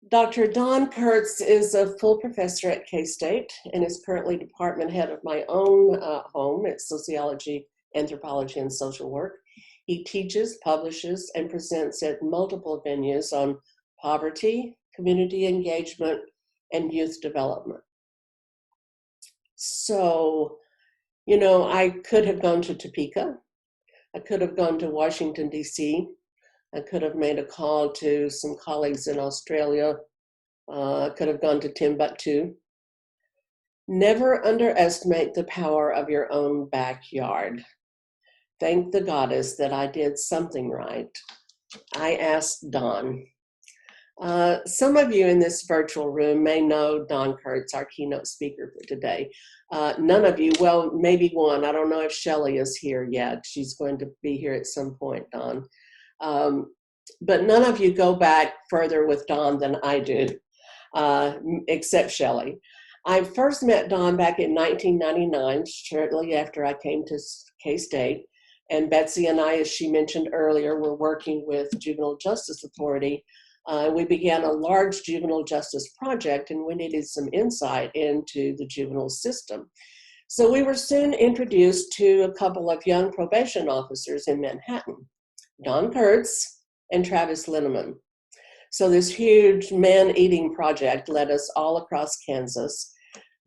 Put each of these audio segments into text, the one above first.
Dr. Don Kurtz is a full professor at K-State and is currently department head of my own home at Sociology, Anthropology, and Social Work. He teaches, publishes, and presents at multiple venues on poverty, community engagement, and youth development. So, I could have gone to Topeka. I could have gone to Washington, D.C. I could have made a call to some colleagues in Australia. I could have gone to Timbuktu. Never underestimate the power of your own backyard. Thank the goddess that I did something right. I asked Don. Some of you in this virtual room may know Don Kurtz, our keynote speaker for today. None of you, well, maybe one. I don't know if Shelley is here yet. She's going to be here at some point, Don. But none of you go back further with Don than I do, except Shelley. I first met Don back in 1999, shortly after I came to K-State. And Betsy and I, as she mentioned earlier, were working with Juvenile Justice Authority. We began a large juvenile justice project, and we needed some insight into the juvenile system. So we were soon introduced to a couple of young probation officers in Manhattan, Don Kurtz and Travis Linneman. So this huge man-eating project led us all across Kansas,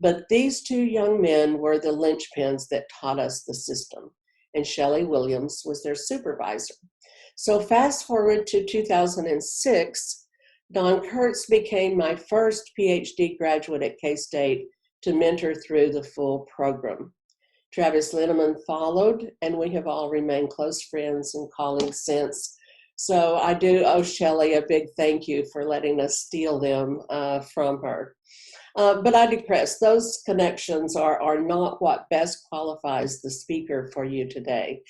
but these two young men were the linchpins that taught us the system, and Shelley Williams was their supervisor. So fast forward to 2006, Don Kurtz became my first PhD graduate at K-State to mentor through the full program. Travis Linneman followed, and we have all remained close friends and colleagues since. So I do owe Shelley a big thank you for letting us steal them from her. But I digress. Those connections are not what best qualifies the speaker for you today.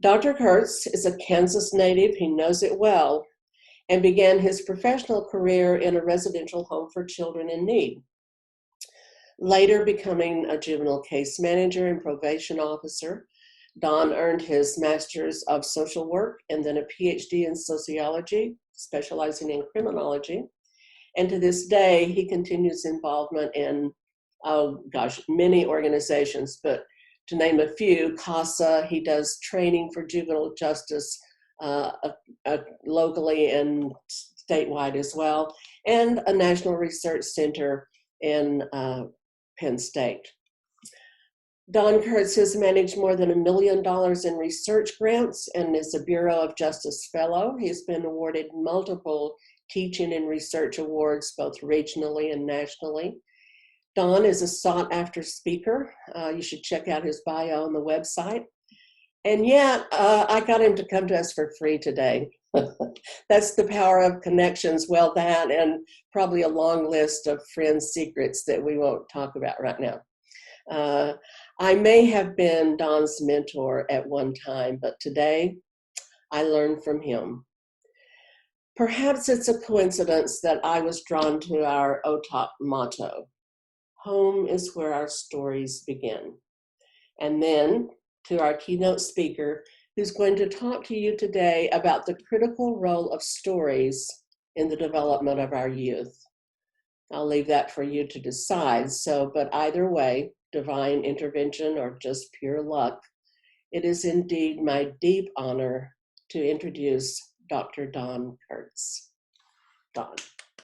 Dr. Kurtz is a Kansas native. He knows it well, and began his professional career in a residential home for children in need. Later becoming a juvenile case manager and probation officer, Don earned his Master's of Social Work and then a PhD in Sociology, specializing in criminology. And to this day, he continues involvement in, many organizations, but to name a few, CASA, he does training for juvenile justice locally and statewide as well, and a national research center in Penn State. Don Kurtz has managed more than $1 million in research grants and is a Bureau of Justice Fellow. He's been awarded multiple teaching and research awards, both regionally and nationally. Don is a sought-after speaker. You should check out his bio on the website. And yet, I got him to come to us for free today. That's the power of connections. Well, that and probably a long list of friends' secrets that we won't talk about right now. I may have been Don's mentor at one time, but today I learned from him. Perhaps it's a coincidence that I was drawn to our OTOK motto, home is where our stories begin. And then to our keynote speaker, who's going to talk to you today about the critical role of stories in the development of our youth. I'll leave that for you to decide. But either way, divine intervention or just pure luck, it is indeed my deep honor to introduce Dr. Don Kurtz. Don.